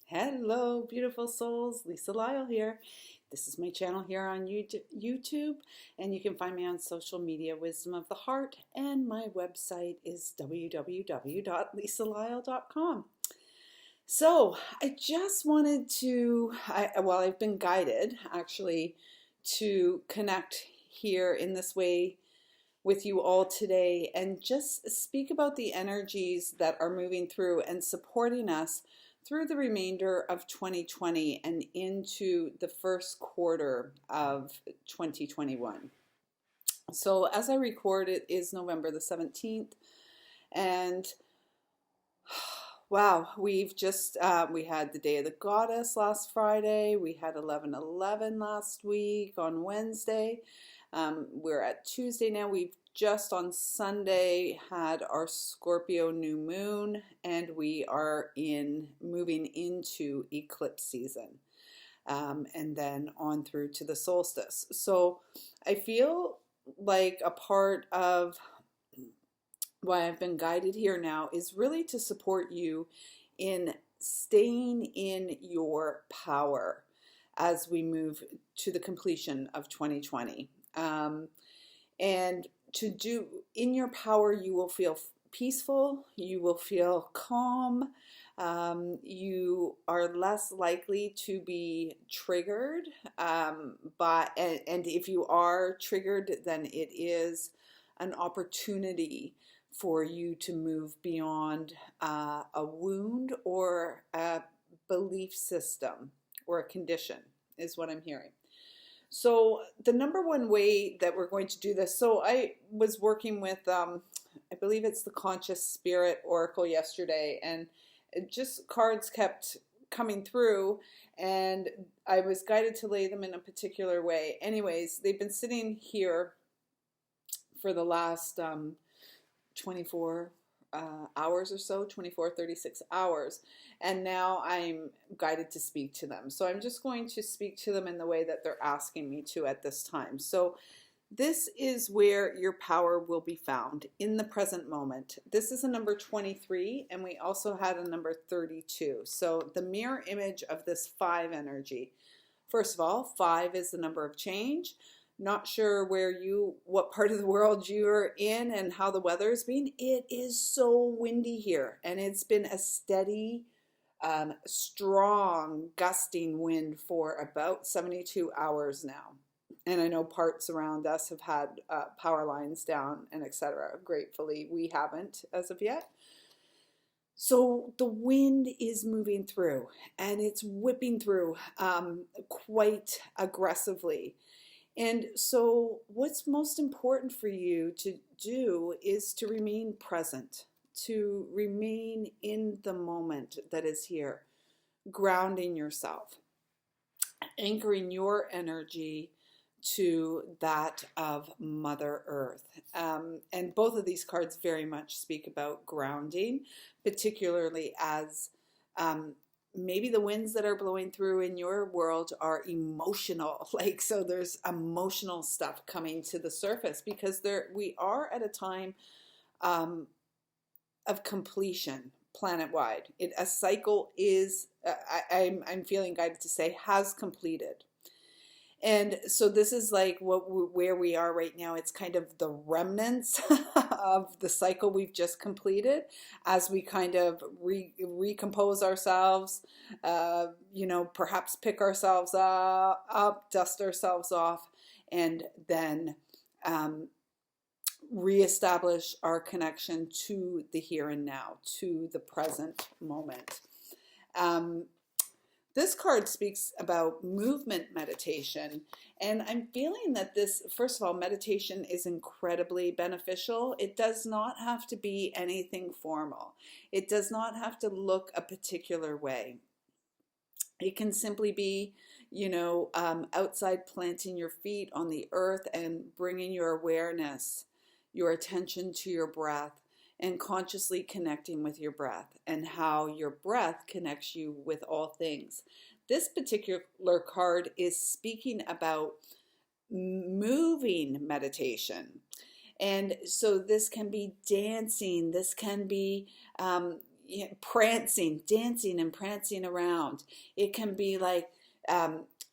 Hello, beautiful souls. Lisa Lyle here. This is my channel here on YouTube, and you can find me on social media, Wisdom of the Heart, and my website is www.lisalyle.com. So I just wanted to, I've been guided actually to connect here in this way with you all today and just speak about the energies that are moving through and supporting us through the remainder of 2020 and into the first quarter of 2021. So as I record, it is November the 17th, and wow, we've just, we had the Day of the Goddess last Friday, we had 11/11 last week on Wednesday. We're at Tuesday now. We've just on Sunday had our Scorpio new moon, and we are moving into eclipse season, and then on through to the solstice. So I feel like a part of why I've been guided here now is really to support you in staying in your power as we move to the completion of 2020. And to do in your power, you will feel peaceful, you will feel calm, you are less likely to be triggered, and if you are triggered, then it is an opportunity for you to move beyond a wound or a belief system or a condition, is what I'm hearing. So the number one way that we're going to do this, so I was working with, I believe it's the Conscious Spirit Oracle yesterday, and just cards kept coming through, and I was guided to lay them in a particular way. Anyways, they've been sitting here for the last 24 hours or so, 36 hours, and now I'm guided to speak to them. So I'm just going to speak to them in the way that they're asking me to at this time. So this is where your power will be found in the present moment. This is a number 23, and we also had a number 32. So the mirror image of this 5 energy. First of all, 5 is the number of change. Not sure what part of the world you're in and how the weather's been. It is so windy here, and it's been a steady, strong, gusting wind for about 72 hours now. And I know parts around us have had power lines down and etc. Gratefully, we haven't as of yet. So the wind is moving through, and it's whipping through quite aggressively. And so what's most important for you to do is to remain present, to remain in the moment that is here, grounding yourself, anchoring your energy to that of Mother Earth. And both of these cards very much speak about grounding, particularly as maybe the winds that are blowing through in your world are emotional, so there's emotional stuff coming to the surface because we are at a time of completion planet-wide. A cycle is, I'm feeling guided to say, has completed. And so this is like where we are right now. It's kind of the remnants of the cycle we've just completed as we kind of recompose ourselves, perhaps pick ourselves up, dust ourselves off, and then reestablish our connection to the here and now, to the present moment. This card speaks about movement meditation, and I'm feeling that this, first of all, meditation is incredibly beneficial. It does not have to be anything formal. It does not have to look a particular way. It can simply be, outside planting your feet on the earth and bringing your awareness, your attention to your breath, and consciously connecting with your breath and how your breath connects you with all things. This particular card is speaking about moving meditation. And so this can be dancing, this can be, prancing, dancing and prancing around. It can be like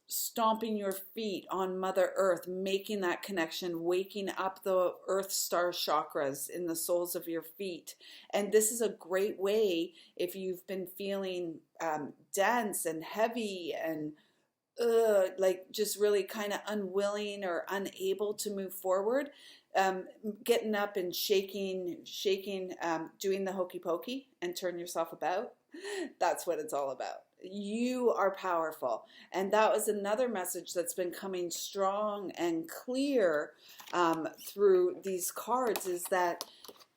stomping your feet on Mother Earth, making that connection, waking up the Earth Star chakras in the soles of your feet. And this is a great way if you've been feeling dense and heavy and like just really kind of unwilling or unable to move forward. Getting up and shaking, doing the hokey pokey and turn yourself about. That's what it's all about. You are powerful. And that was another message that's been coming strong and clear through these cards, is that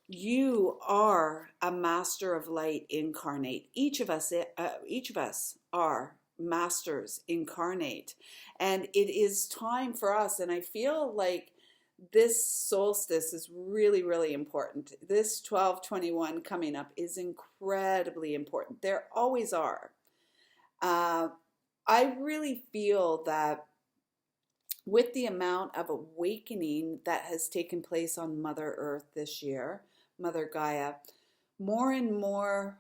you are a master of light incarnate. Each of us are masters incarnate. And it is time for us, and I feel like this solstice is really, really important. This 12/21 coming up is incredibly important. There always are. I really feel that with the amount of awakening that has taken place on Mother Earth this year, Mother Gaia, more and more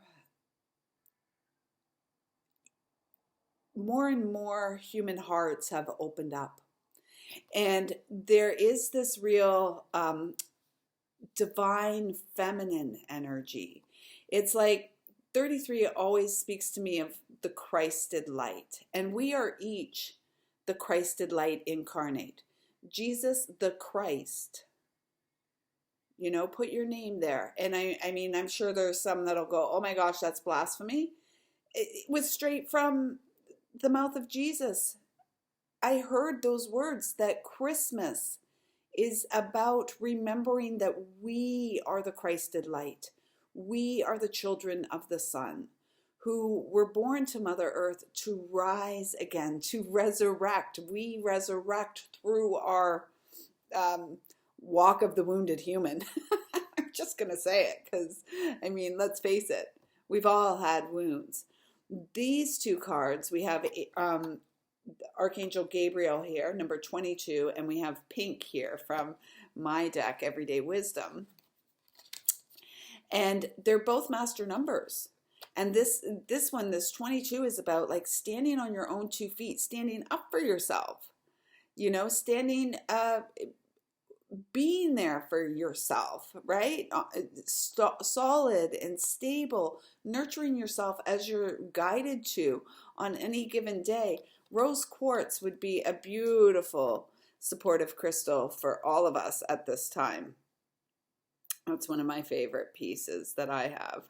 human hearts have opened up. And there is this real divine feminine energy. It's like 33 always speaks to me of the Christed light. And we are each the Christed light incarnate. Jesus the Christ. You know, put your name there. And I mean, I'm sure there's some that'll go, oh my gosh, that's blasphemy. It was straight from the mouth of Jesus. I heard those words, that Christmas is about remembering that we are the Christed light. We are the children of the sun who were born to Mother Earth to rise again, to resurrect. We resurrect through our walk of the wounded human. I'm just going to say it because, I mean, let's face it, we've all had wounds. These two cards, we have Archangel Gabriel here, number 22, and we have pink here from my deck, Everyday Wisdom. And they're both master numbers. And this one, this 22, is about like standing on your own 2 feet, standing up for yourself, you know, standing, being there for yourself, right? Solid and stable, nurturing yourself as you're guided to on any given day. Rose quartz would be a beautiful supportive crystal for all of us at this time. That's one of my favorite pieces that I have.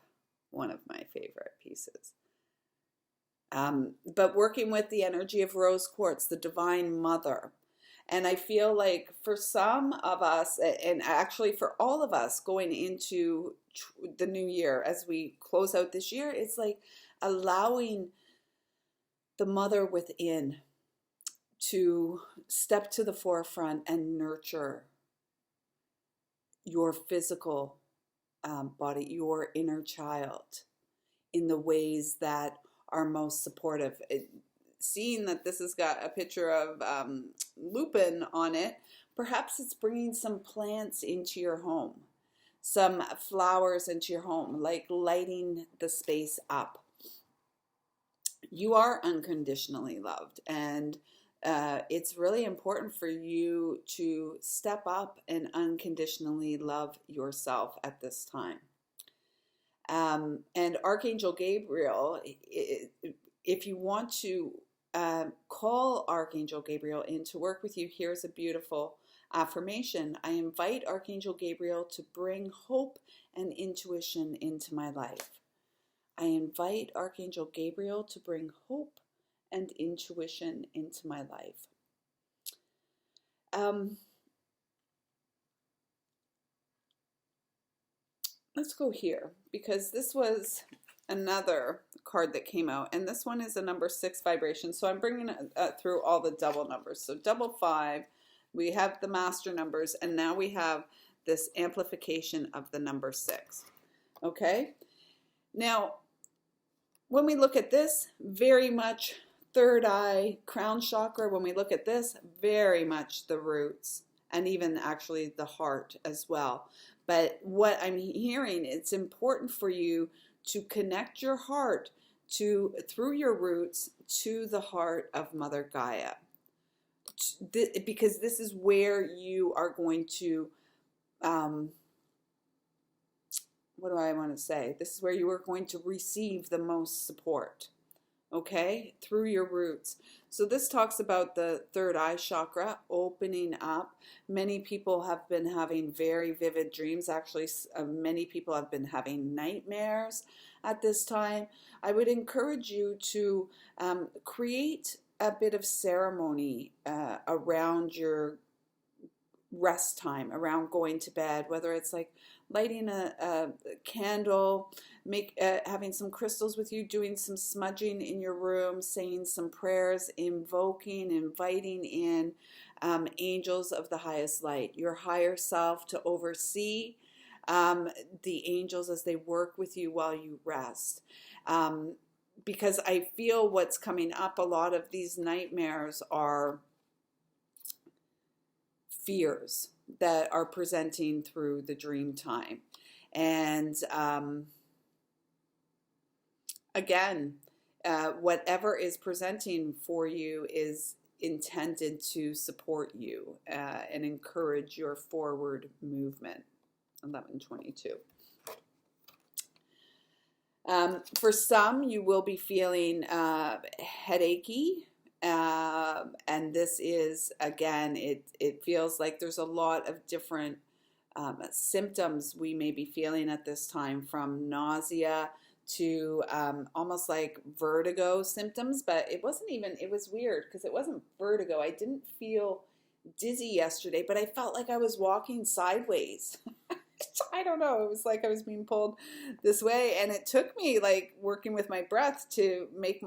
One of my favorite pieces. But working with the energy of rose quartz, the divine mother. And I feel like for some of us, and actually for all of us going into the new year, as we close out this year, it's like allowing the mother within to step to the forefront and nurture your physical body, your inner child, in the ways that are most supportive. Seeing that this has got a picture of Lupin on it, perhaps it's bringing some plants into your home, some flowers into your home, like lighting the space up. You are unconditionally loved, and it's really important for you to step up and unconditionally love yourself at this time. And Archangel Gabriel, if you want to call Archangel Gabriel in to work with you, here's a beautiful affirmation. I invite Archangel Gabriel to bring hope and intuition into my life. I invite Archangel Gabriel to bring hope and intuition into my life. Let's go here, because this was another card that came out, and this one is a number 6 vibration. So I'm bringing it through all the double numbers. So double 5, we have the master numbers, and now we have this amplification of the number 6. Okay? Now, when we look at this, very much third eye, crown chakra. When we look at this, very much the roots, and even actually the heart as well. But what I'm hearing, it's important for you to connect your heart through your roots to the heart of Mother Gaia. Because this is where you are going to, what do I want to say? This is where you are going to receive the most support, okay? Through your roots. So this talks about the third eye chakra opening up. Many people have been having very vivid dreams. Actually, many people have been having nightmares at this time. I would encourage you to create a bit of ceremony around your rest time, around going to bed, whether it's like lighting a candle, having some crystals with you, doing some smudging in your room, saying some prayers, inviting in angels of the highest light, your higher self, to oversee the angels as they work with you while you rest. Because I feel what's coming up, a lot of these nightmares are fears that are presenting through the dream time. And again, whatever is presenting for you is intended to support you and encourage your forward movement. 11:22. For some, you will be feeling headachy. And this is, again, it feels like there's a lot of different symptoms we may be feeling at this time, from nausea to almost like vertigo symptoms. But it wasn't even, it was weird because it wasn't vertigo. I didn't feel dizzy yesterday, but I felt like I was walking sideways. I don't know. It was like I was being pulled this way, and it took me like working with my breath to make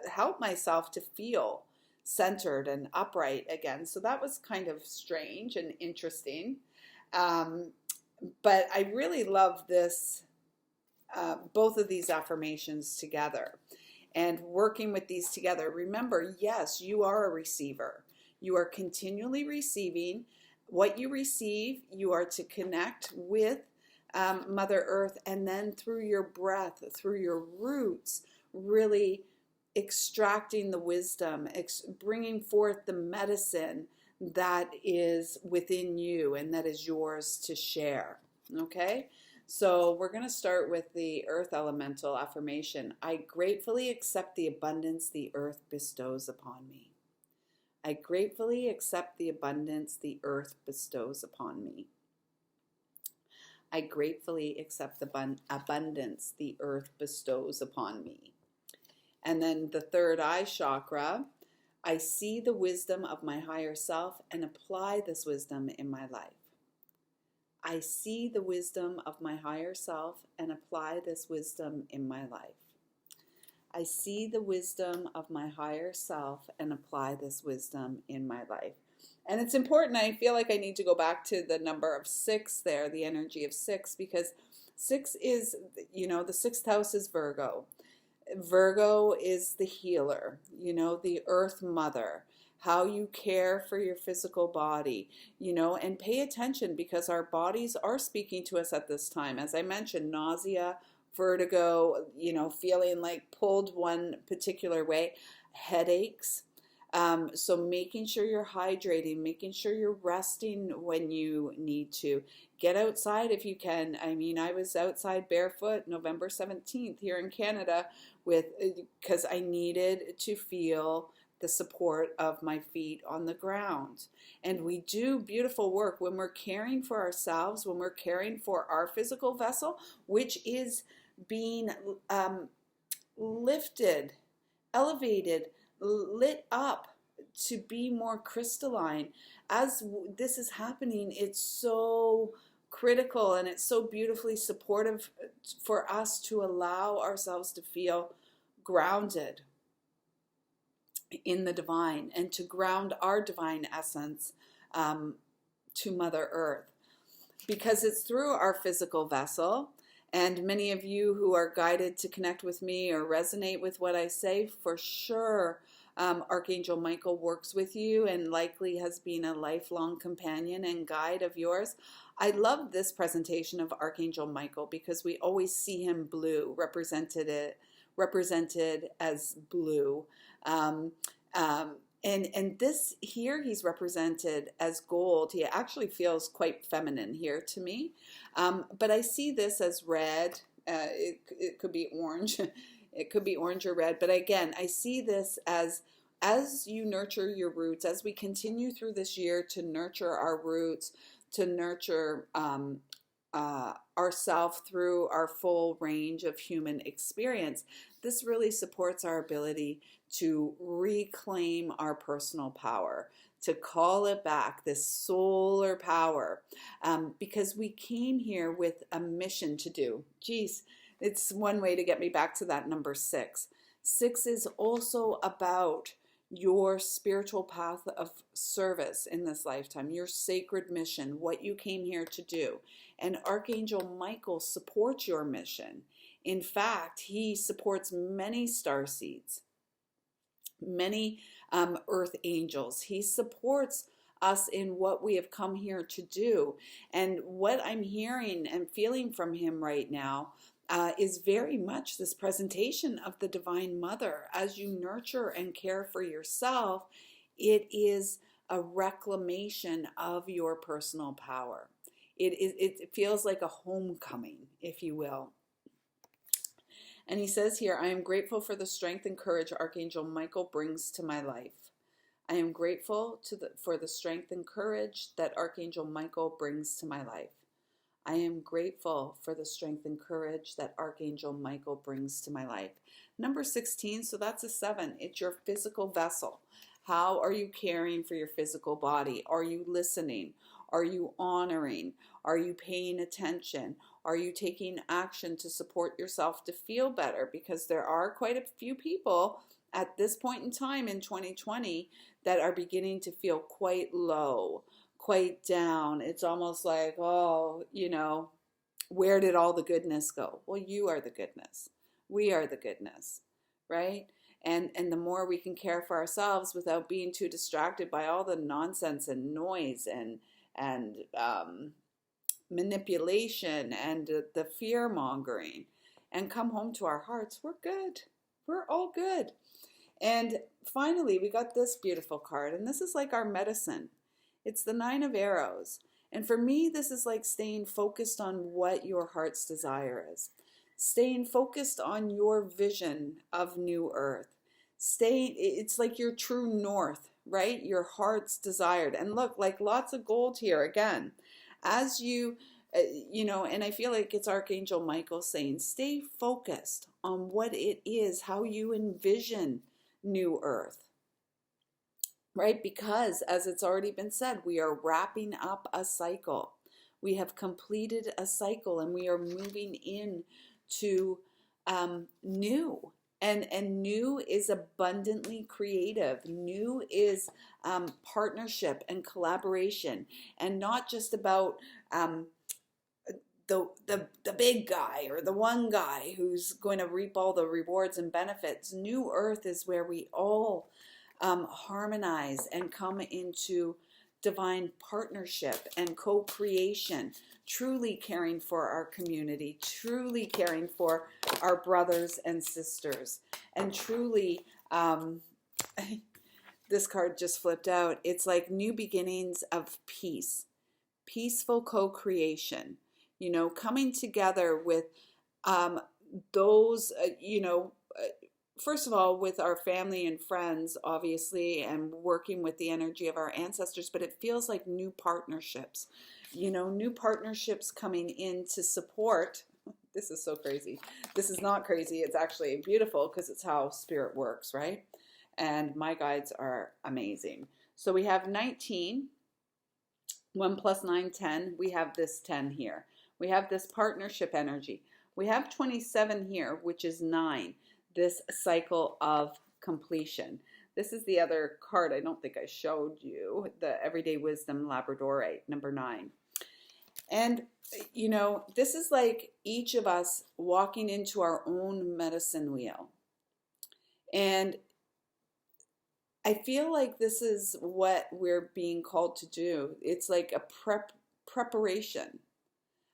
help myself to feel centered and upright again. So that was kind of strange and interesting. But I really love this, both of these affirmations together, and working with these together. Remember, yes, you are a receiver. You are continually receiving. What you receive, you are to connect with Mother Earth, and then through your breath, through your roots, really extracting the wisdom, bringing forth the medicine that is within you and that is yours to share. Okay? So we're going to start with the Earth Elemental affirmation. I gratefully accept the abundance the Earth bestows upon me. I gratefully accept the abundance the earth bestows upon me. I gratefully accept the abundance the earth bestows upon me. And then the third eye chakra, I see the wisdom of my higher self and apply this wisdom in my life. I see the wisdom of my higher self and apply this wisdom in my life. I see the wisdom of my higher self and apply this wisdom in my life. And it's important. I feel like I need to go back to the number of 6 there, the energy of 6, because 6 is, the 6th house is Virgo. Virgo is the healer, the earth mother, how you care for your physical body, and pay attention, because our bodies are speaking to us at this time. As I mentioned, nausea, vertigo, feeling like pulled one particular way, headaches. So making sure you're hydrating, making sure you're resting when you need to. Get outside if you can. I mean, I was outside barefoot November 17th here in Canada because I needed to feel the support of my feet on the ground. And we do beautiful work when we're caring for ourselves, when we're caring for our physical vessel, which is being lifted, elevated, lit up to be more crystalline. As this is happening, it's so critical and it's so beautifully supportive for us to allow ourselves to feel grounded in the divine and to ground our divine essence to Mother Earth, because it's through our physical vessel. And many of you who are guided to connect with me or resonate with what I say, for sure, Archangel Michael works with you and likely has been a lifelong companion and guide of yours. I love this presentation of Archangel Michael because we always see him blue, represented as blue. Um, and this here, he's represented as gold. He actually feels quite feminine here to me. But I see this as red. It could be orange. It could be orange or red. But again, I see this as you nurture your roots, as we continue through this year to nurture our roots, to nurture ourselves through our full range of human experience. This really supports our ability to reclaim our personal power, to call it back, this solar power, because we came here with a mission to do. Geez, it's one way to get me back to that number 6. 6 is also about your spiritual path of service in this lifetime, your sacred mission, what you came here to do. And Archangel Michael supports your mission. In fact, he supports many starseeds, many earth angels. He supports us in what we have come here to do. And what I'm hearing and feeling from him right now is very much this presentation of the Divine Mother. As you nurture and care for yourself, it is a reclamation of your personal power. It feels like a homecoming, if you will. And he says here, I am grateful for the strength and courage Archangel Michael brings to my life. I am grateful for the strength and courage that Archangel Michael brings to my life. I am grateful for the strength and courage that Archangel Michael brings to my life. Number 16, so that's a 7. It's your physical vessel. How are you caring for your physical body? Are you listening? Are you honoring? Are you paying attention? Are you taking action to support yourself to feel better? Because there are quite a few people at this point in time in 2020 that are beginning to feel quite low, quite down. It's almost like, oh, where did all the goodness go? Well, you are the goodness. We are the goodness, right? And the more we can care for ourselves without being too distracted by all the nonsense and noise and manipulation and the fear mongering, and come home to our hearts, we're good. We're all good. And finally, we got this beautiful card, and this is like our medicine. It's the 9 of Arrows. And for me, this is like staying focused on what your heart's desire is. Staying focused on your vision of New Earth. It's like your true north, right? Your heart's desired. And look, like lots of gold here again. As you, and I feel like it's Archangel Michael saying, stay focused on what it is, how you envision New Earth. Right? Because, as it's already been said, we are wrapping up a cycle. We have completed a cycle and we are moving into new. And new is abundantly creative. New is partnership and collaboration, and not just about the big guy or the one guy who's going to reap all the rewards and benefits. New Earth is where we all harmonize and come into divine partnership and co-creation, truly caring for our community, truly caring for our brothers and sisters, and truly, this card just flipped out. It's like new beginnings of peace, peaceful co-creation, coming together with those, first of all, with our family and friends, obviously, and working with the energy of our ancestors, but it feels like new partnerships, new partnerships coming in to support. This is so crazy. This is not crazy. It's actually beautiful because it's how spirit works, right? And my guides are amazing. So we have 19, 1 plus 9, 10. We have this 10 here. We have this partnership energy. We have 27 here, which is 9. This cycle of completion. This is the other card I don't think I showed you, the Everyday Wisdom Labradorite, number 9. And, this is like each of us walking into our own medicine wheel. And I feel like this is what we're being called to do. It's like a preparation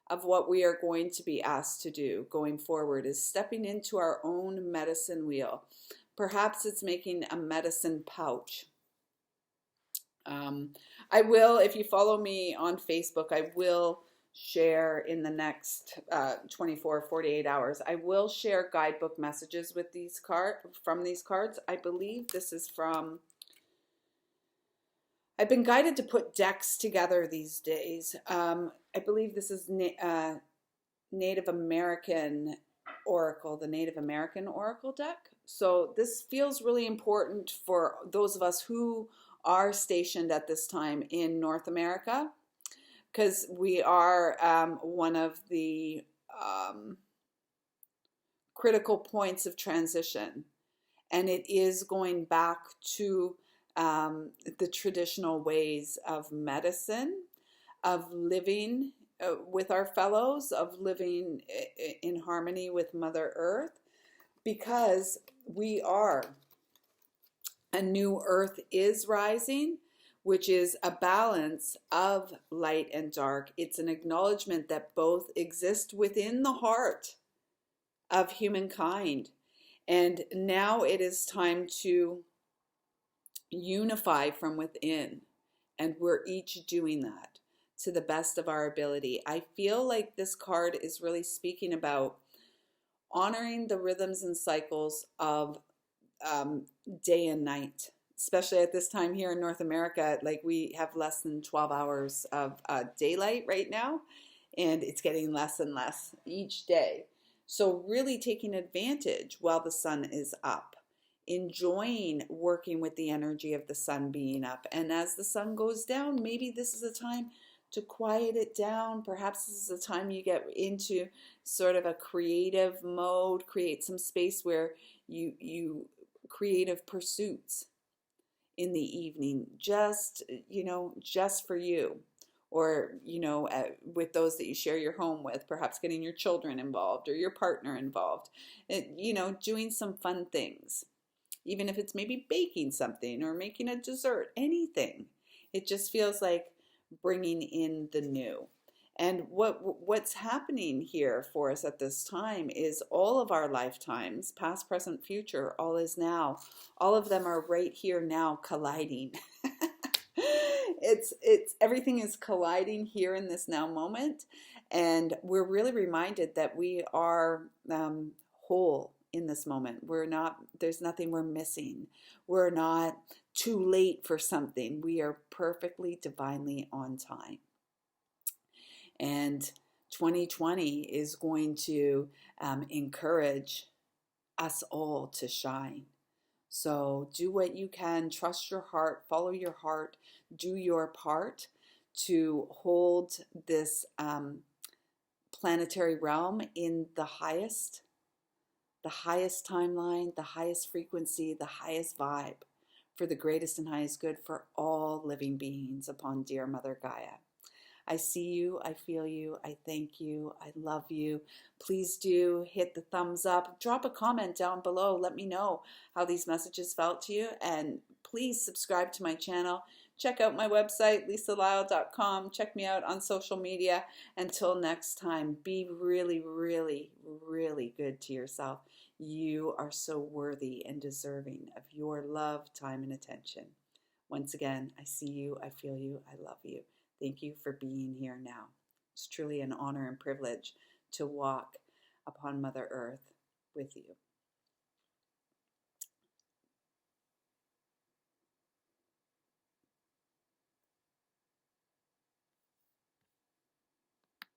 of what we are going to be asked to do going forward, is stepping into our own medicine wheel. Perhaps it's making a medicine pouch. I will, if you follow me on Facebook, I will share in the next 24, 48 hours. I will share guidebook messages with from these cards. I believe this is from, I've been guided to put decks together these days. I believe this is Native American Oracle, the Native American Oracle deck. So this feels really important for those of us who are stationed at this time in North America, because we are one of the critical points of transition, and it is going back to the traditional ways of medicine, of living with our fellows, of living in harmony with Mother Earth, because we are, a new earth is rising, which is a balance of light and dark. It's an acknowledgement that both exist within the heart of humankind. And now it is time to unify from within. And we're each doing that to the best of our ability. I feel like this card is really speaking about honoring the rhythms and cycles of day and night, especially at this time here in North America. Like, we have less than 12 hours of daylight right now, and it's getting less and less each day. So really taking advantage while the sun is up, enjoying working with the energy of the sun being up. And as the sun goes down, maybe this is a time to quiet it down. Perhaps this is a time you get into sort of a creative mode, create some space where you creative pursuits in the evening, just for you, or with those that you share your home with, perhaps getting your children involved or your partner involved, doing some fun things, even if it's maybe baking something or making a dessert, anything. It just feels like bringing in the new. And what's happening here for us at this time is all of our lifetimes, past, present, future, all is now. All of them are right here now, colliding. It's everything is colliding here in this now moment, and we're really reminded that we are whole in this moment. There's nothing we're missing. We're not too late for something. We are perfectly, divinely on time. And 2020 is going to encourage us all to shine. So do what you can, trust your heart, follow your heart, do your part to hold this planetary realm in the highest timeline, the highest frequency, the highest vibe, for the greatest and highest good for all living beings upon dear Mother Gaia. I see you, I feel you, I thank you, I love you. Please do hit the thumbs up, drop a comment down below, let me know how these messages felt to you, and please subscribe to my channel. Check out my website, lisalyle.com. Check me out on social media. Until next time, be really, really, really good to yourself. You are so worthy and deserving of your love, time, and attention. Once again, I see you, I feel you, I love you. Thank you for being here now. It's truly an honor and privilege to walk upon Mother Earth with you.